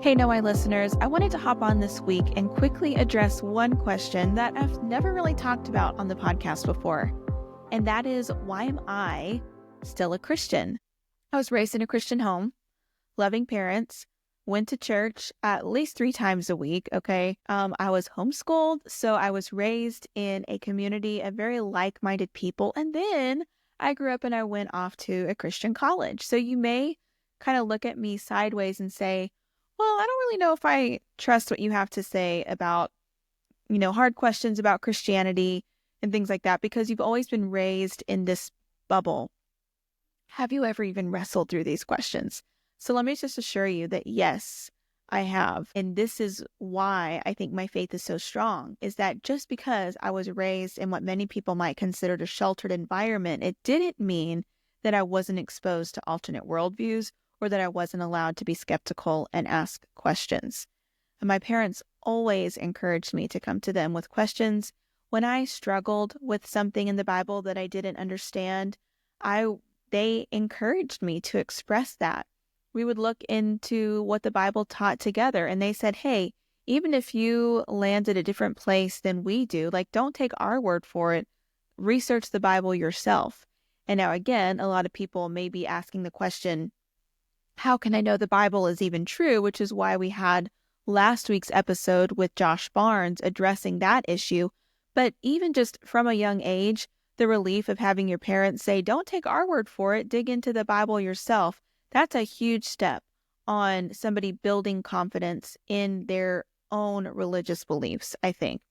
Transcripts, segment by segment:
Hey, No I listeners, I wanted to hop on this week and quickly address one question that I've never really talked about on the podcast before. And that is, why am I still a Christian? I was raised in a Christian home, loving parents, went to church at least 3 times a week, okay? I was homeschooled, so I was raised in a community of very like-minded people. And then I grew up and I went off to a Christian college. So you may kind of look at me sideways and say, well, I don't really know if I trust what you have to say about, hard questions about Christianity and things like that, because you've always been raised in this bubble. Have you ever even wrestled through these questions? So let me just assure you that yes, I have. And this is why I think my faith is so strong, is that just because I was raised in what many people might consider a sheltered environment, it didn't mean that I wasn't exposed to alternate worldviews or that I wasn't allowed to be skeptical and ask questions. And my parents always encouraged me to come to them with questions. When I struggled with something in the Bible that I didn't understand, they encouraged me to express that. We would look into what the Bible taught together, and they said, hey, even if you land at a different place than we do, don't take our word for it. Research the Bible yourself. And now again, a lot of people may be asking the question, how can I know the Bible is even true? Which is why we had last week's episode with Josh Barnes addressing that issue. But even just from a young age, the relief of having your parents say, don't take our word for it, dig into the Bible yourself. That's a huge step on somebody building confidence in their own religious beliefs, I think.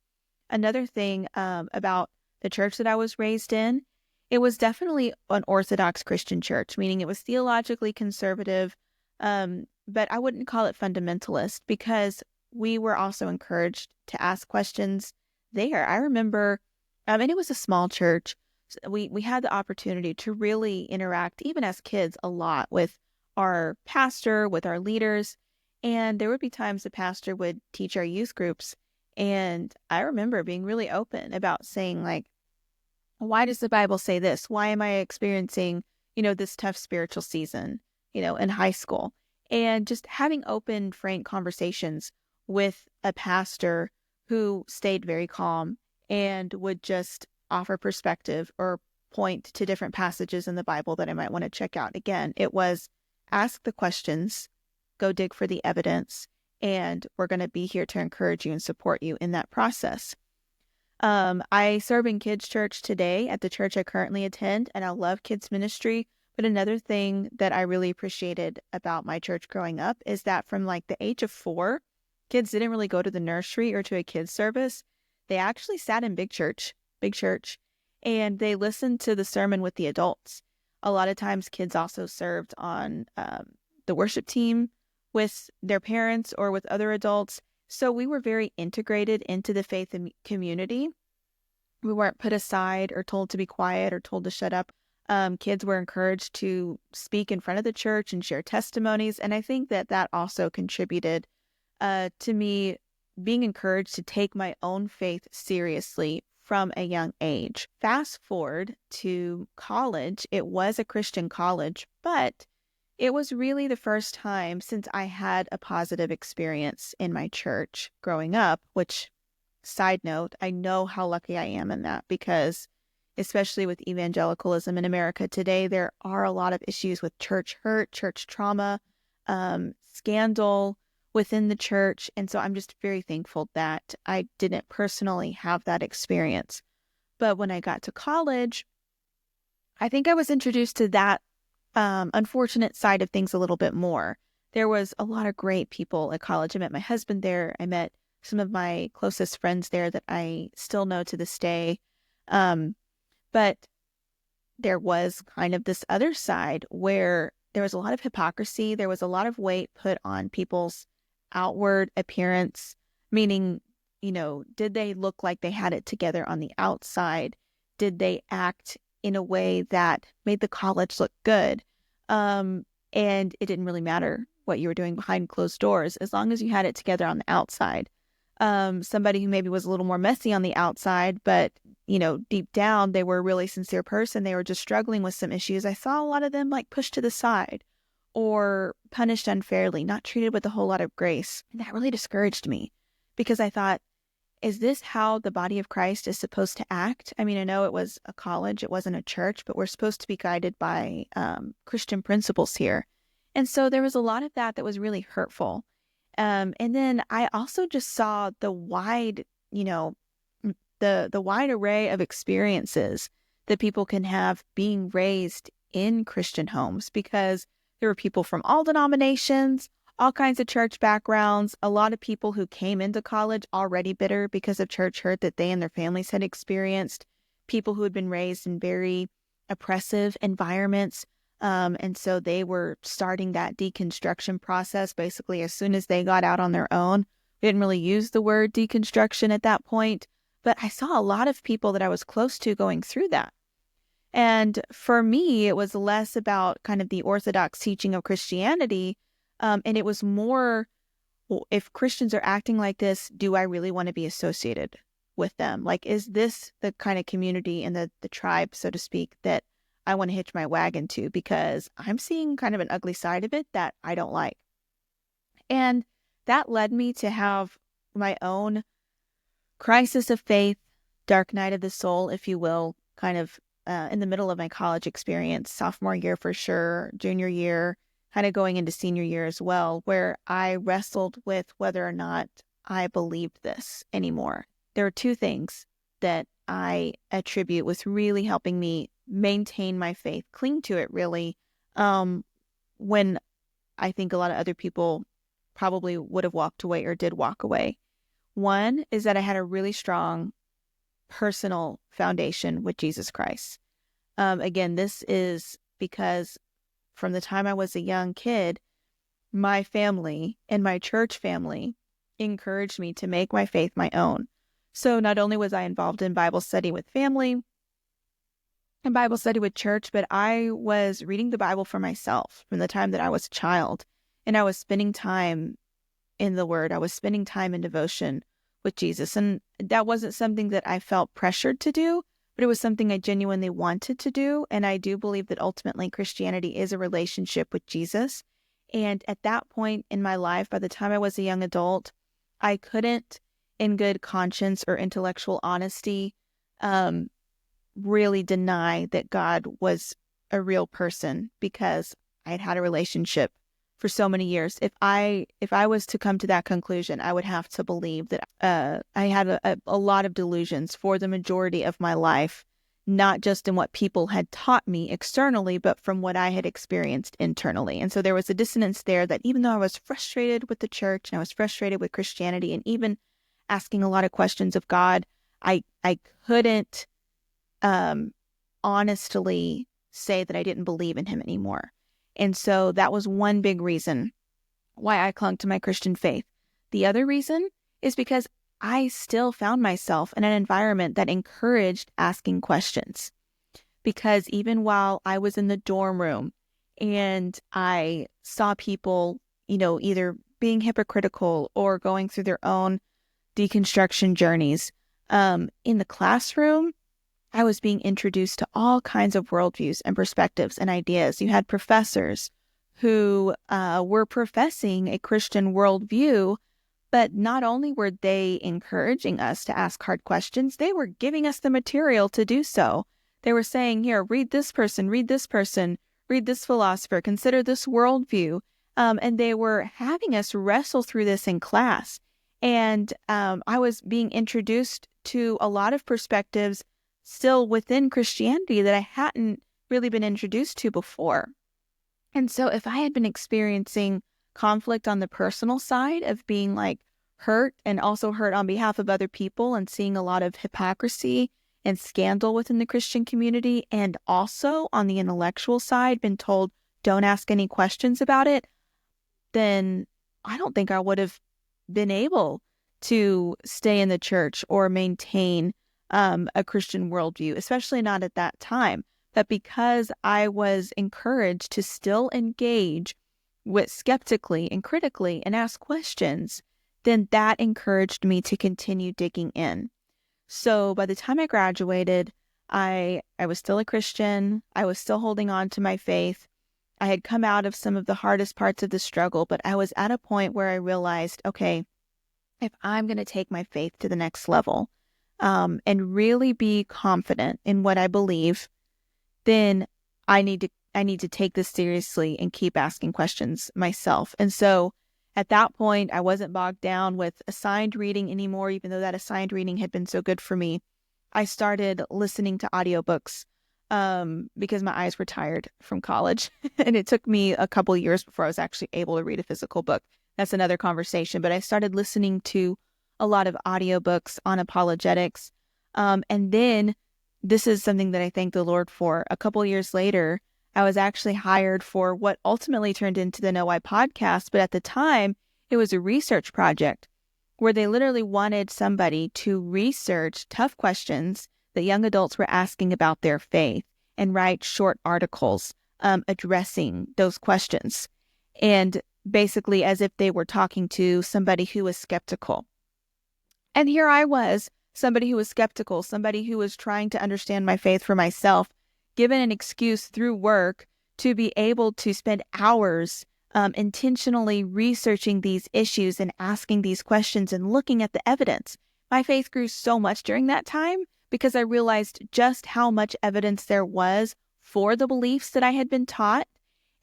Another thing about the church that I was raised in, it was definitely an Orthodox Christian church, meaning it was theologically conservative, but I wouldn't call it fundamentalist because we were also encouraged to ask questions there. I remember, and it was a small church. We had the opportunity to really interact, even as kids, a lot with our pastor, with our leaders. And there would be times the pastor would teach our youth groups. And I remember being really open about saying, why does the Bible say this? Why am I experiencing, this tough spiritual season, in high school? And just having open, frank conversations with a pastor who stayed very calm and would just offer perspective or point to different passages in the Bible that I might want to check out. Again, it was ask the questions, go dig for the evidence, and we're going to be here to encourage you and support you in that process. I serve in kids' church today at the church I currently attend, and I love kids' ministry. But another thing that I really appreciated about my church growing up is that from the age of 4, kids didn't really go to the nursery or to a kids' service. They actually sat in big church, and they listened to the sermon with the adults. A lot of times kids also served on the worship team with their parents or with other adults. So we were very integrated into the faith community. We weren't put aside or told to be quiet or told to shut up. Kids were encouraged to speak in front of the church and share testimonies. And I think that also contributed to me being encouraged to take my own faith seriously from a young age. Fast forward to college. It was a Christian college, but it was really the first time since I had a positive experience in my church growing up, which, side note, I know how lucky I am in that because, especially with evangelicalism in America today, there are a lot of issues with church hurt, church trauma, scandal within the church. And so I'm just very thankful that I didn't personally have that experience. But when I got to college, I think I was introduced to that unfortunate side of things a little bit more. There was a lot of great people at college. I met my husband there. I met some of my closest friends there that I still know to this day. But there was kind of this other side where there was a lot of hypocrisy. There was a lot of weight put on people's outward appearance, meaning, did they look like they had it together on the outside? Did they act in a way that made the college look good? And it didn't really matter what you were doing behind closed doors, as long as you had it together on the outside. Somebody who maybe was a little more messy on the outside, but, deep down, they were a really sincere person. They were just struggling with some issues. I saw a lot of them pushed to the side, or punished unfairly, not treated with a whole lot of grace. And that really discouraged me because I thought, is this how the body of Christ is supposed to act? I mean, I know it was a college, it wasn't a church, but we're supposed to be guided by Christian principles here. And so there was a lot of that was really hurtful. And then I also just saw the wide, the wide array of experiences that people can have being raised in Christian homes, because there were people from all denominations, all kinds of church backgrounds, a lot of people who came into college already bitter because of church hurt that they and their families had experienced, people who had been raised in very oppressive environments. And so they were starting that deconstruction process basically as soon as they got out on their own. We didn't really use the word deconstruction at that point, but I saw a lot of people that I was close to going through that. And for me, it was less about kind of the orthodox teaching of Christianity. And it was more, well, if Christians are acting like this, do I really want to be associated with them? Like, is this the kind of community and the tribe, so to speak, that I want to hitch my wagon to? Because I'm seeing kind of an ugly side of it that I don't like. And that led me to have my own crisis of faith, dark night of the soul, if you will, kind of in the middle of my college experience, sophomore year for sure, junior year, kind of going into senior year as well, where I wrestled with whether or not I believed this anymore. There are two things that I attribute with really helping me maintain my faith, cling to it really, when I think a lot of other people probably would have walked away or did walk away. One is that I had a really strong personal foundation with Jesus Christ. Again, this is because from the time I was a young kid, my family and my church family encouraged me to make my faith my own. So not only was I involved in Bible study with family and Bible study with church, but I was reading the Bible for myself from the time that I was a child. And I was spending time in the Word. I was spending time in devotion with Jesus. And that wasn't something that I felt pressured to do, but it was something I genuinely wanted to do. And I do believe that ultimately Christianity is a relationship with Jesus. And at that point in my life, by the time I was a young adult, I couldn't, in good conscience or intellectual honesty, really deny that God was a real person, because I had had a relationship for so many years. If I was to come to that conclusion, I would have to believe that I had a lot of delusions for the majority of my life, not just in what people had taught me externally, but from what I had experienced internally. And so there was a dissonance there, that even though I was frustrated with the church and I was frustrated with Christianity and even asking a lot of questions of God, I couldn't honestly say that I didn't believe in him anymore. And so that was one big reason why I clung to my Christian faith. The other reason is because I still found myself in an environment that encouraged asking questions. Because even while I was in the dorm room and I saw people, either being hypocritical or going through their own deconstruction journeys, in the classroom, I was being introduced to all kinds of worldviews and perspectives and ideas. You had professors who were professing a Christian worldview, but not only were they encouraging us to ask hard questions, they were giving us the material to do so. They were saying, here, read this person, read this person, read this philosopher, consider this worldview. And they were having us wrestle through this in class. And I was being introduced to a lot of perspectives still within Christianity that I hadn't really been introduced to before. And so if I had been experiencing conflict on the personal side of being hurt and also hurt on behalf of other people and seeing a lot of hypocrisy and scandal within the Christian community, and also on the intellectual side been told don't ask any questions about it, then I don't think I would have been able to stay in the church or maintain a Christian worldview, especially not at that time. But because I was encouraged to still engage with skeptically and critically and ask questions, then that encouraged me to continue digging in. So by the time I graduated, I was still a Christian. I was still holding on to my faith. I had come out of some of the hardest parts of the struggle, but I was at a point where I realized, okay, if I'm going to take my faith to the next level, and really be confident in what I believe, then I need to take this seriously and keep asking questions myself. And so at that point, I wasn't bogged down with assigned reading anymore, even though that assigned reading had been so good for me. I started listening to audiobooks because my eyes were tired from college. And it took me a couple of years before I was actually able to read a physical book. That's another conversation. But I started listening to a lot of audiobooks on apologetics. And then this is something that I thank the Lord for. A couple of years later, I was actually hired for what ultimately turned into the Know Why podcast. But at the time, it was a research project where they literally wanted somebody to research tough questions that young adults were asking about their faith and write short articles addressing those questions. And basically as if they were talking to somebody who was skeptical. And here I was, somebody who was skeptical, somebody who was trying to understand my faith for myself, given an excuse through work to be able to spend hours intentionally researching these issues and asking these questions and looking at the evidence. My faith grew so much during that time because I realized just how much evidence there was for the beliefs that I had been taught.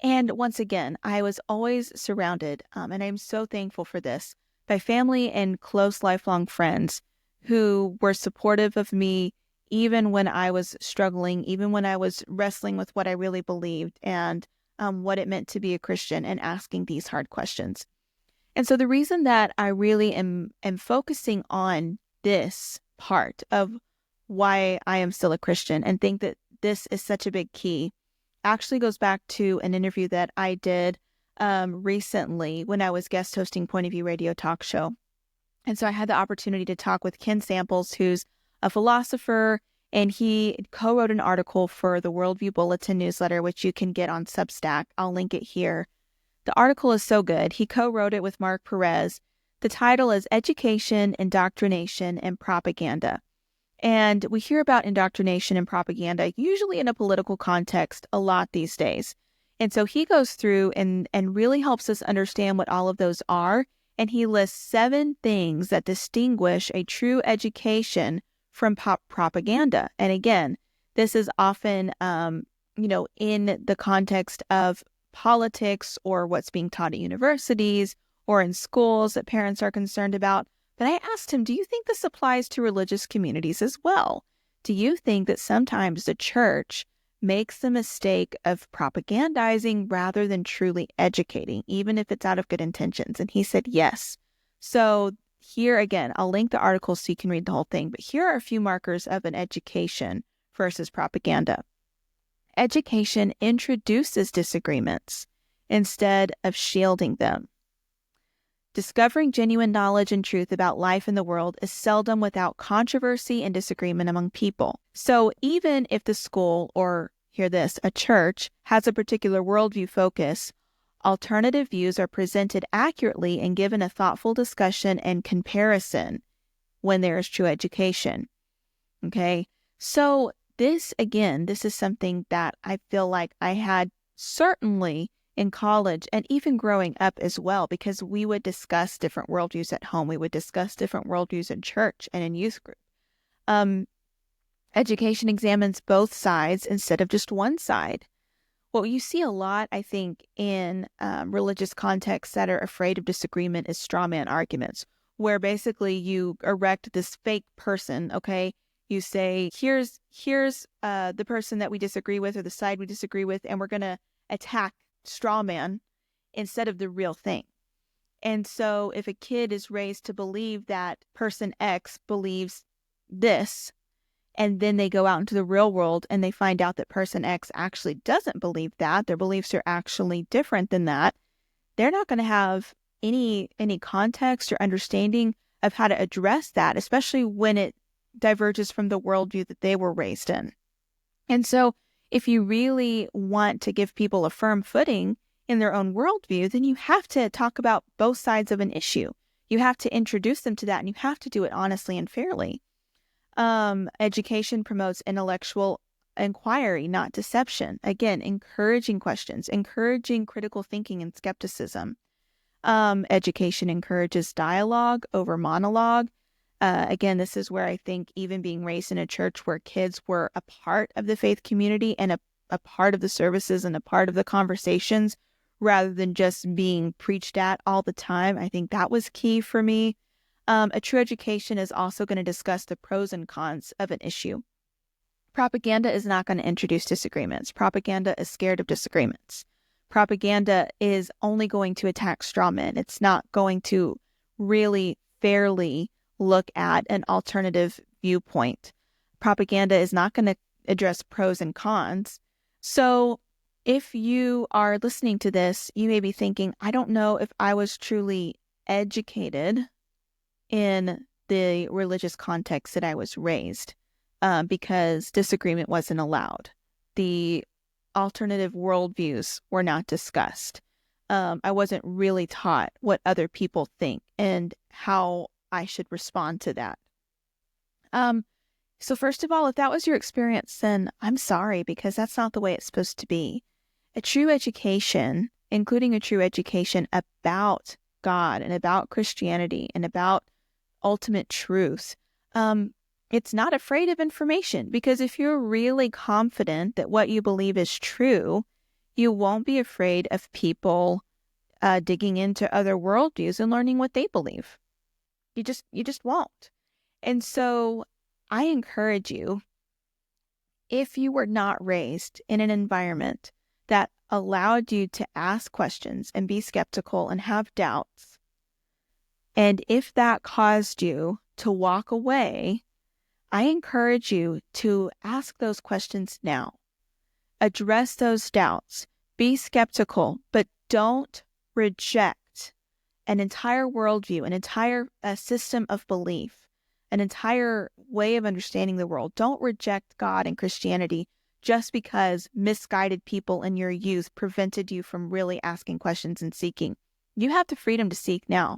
And once again, I was always surrounded, and I'm so thankful for this, by family and close lifelong friends who were supportive of me even when I was struggling, even when I was wrestling with what I really believed and what it meant to be a Christian and asking these hard questions. And so the reason that I really am focusing on this part of why I am still a Christian and think that this is such a big key actually goes back to an interview that I did recently when I was guest hosting Point of View radio talk show. And so I had the opportunity to talk with Ken Samples, who's a philosopher, and he co-wrote an article for the Worldview Bulletin newsletter, which you can get on Substack. I'll link it here. The article is so good. He co-wrote it with Mark Perez. The title is Education, Indoctrination, and Propaganda. And we hear about indoctrination and propaganda, usually in a political context, a lot these days. And so he goes through and really helps us understand what all of those are. And he lists 7 things that distinguish a true education from propaganda. And again, this is often, in the context of politics or what's being taught at universities or in schools that parents are concerned about. But I asked him, do you think this applies to religious communities as well? Do you think that sometimes the church makes the mistake of propagandizing rather than truly educating, even if it's out of good intentions? And he said, yes. So here again, I'll link the article so you can read the whole thing, but here are a few markers of an education versus propaganda. Education introduces disagreements instead of shielding them. Discovering genuine knowledge and truth about life in the world is seldom without controversy and disagreement among people. So even if the school, or hear this, a church, has a particular worldview focus, alternative views are presented accurately and given a thoughtful discussion and comparison when there is true education. Okay? So this is something that I feel like I had certainly in college and even growing up as well, because we would discuss different worldviews at home. We would discuss different worldviews in church and in youth group. Education examines both sides instead of just one side. What you see a lot, I think, in religious contexts that are afraid of disagreement is straw man arguments, where basically you erect this fake person, okay? You say, here's the person that we disagree with or the side we disagree with, and we're going to attack straw man instead of the real thing. And so if a kid is raised to believe that person X believes this, and then they go out into the real world and they find out that person X actually doesn't believe that, their beliefs are actually different than that, they're not going to have any context or understanding of how to address that, especially when it diverges from the worldview that they were raised in. And so if you really want to give people a firm footing in their own worldview, then you have to talk about both sides of an issue. You have to introduce them to that, and you have to do it honestly and fairly. Education promotes intellectual inquiry, not deception. Again, encouraging questions, encouraging critical thinking and skepticism. Education encourages dialogue over monologue. Again, this is where I think even being raised in a church where kids were a part of the faith community and a part of the services and a part of the conversations rather than just being preached at all the time, I think that was key for me. A true education is also going to discuss the pros and cons of an issue. Propaganda is not going to introduce disagreements. Propaganda is scared of disagreements. Propaganda is only going to attack straw men. It's not going to really fairly look at an alternative viewpoint. Propaganda is not going to address pros and cons. So if you are listening to this, you may be thinking, I don't know if I was truly educated in the religious context that I was raised, because disagreement wasn't allowed. The alternative worldviews were not discussed. I wasn't really taught what other people think and how I should respond to that. So first of all, if that was your experience, then I'm sorry, because that's not the way it's supposed to be. A true education, including a true education about God and about Christianity and about ultimate truth, it's not afraid of information, because if you're really confident that what you believe is true, you won't be afraid of people digging into other worldviews and learning what they believe. You just won't. And so I encourage you, if you were not raised in an environment that allowed you to ask questions and be skeptical and have doubts, and if that caused you to walk away, I encourage you to ask those questions now. Address those doubts. Be skeptical, but don't reject an entire worldview, an entire system of belief, an entire way of understanding the world. Don't reject God and Christianity just because misguided people in your youth prevented you from really asking questions and seeking. You have the freedom to seek now.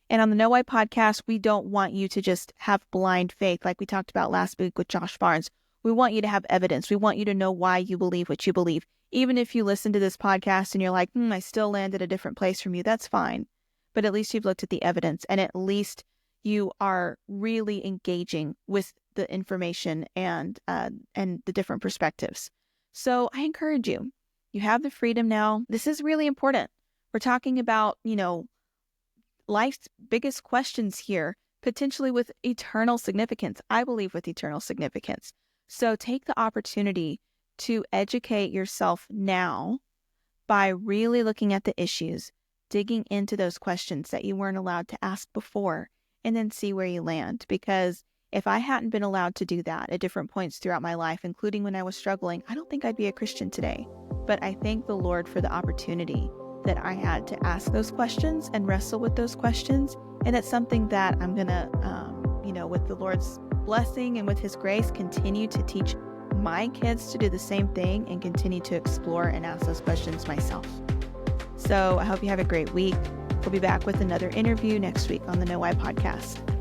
And on the No Why podcast, we don't want you to just have blind faith like we talked about last week with Josh Barnes. We want you to have evidence. We want you to know why you believe what you believe. Even if you listen to this podcast and you're like, I still land at a different place from you, that's fine. But at least you've looked at the evidence, and at least you are really engaging with the information and the different perspectives. So I encourage you. You have the freedom now. This is really important. We're talking about, life's biggest questions here, potentially with eternal significance. I believe with eternal significance. So take the opportunity to educate yourself now by really looking at the issues, digging into those questions that you weren't allowed to ask before, and then see where you land. Because if I hadn't been allowed to do that at different points throughout my life, including when I was struggling, I don't think I'd be a Christian today. But I thank the Lord for the opportunity that I had to ask those questions and wrestle with those questions. And it's something that I'm going to, with the Lord's blessing and with His grace, continue to teach my kids to do the same thing and continue to explore and ask those questions myself. So I hope you have a great week. We'll be back with another interview next week on the No Why podcast.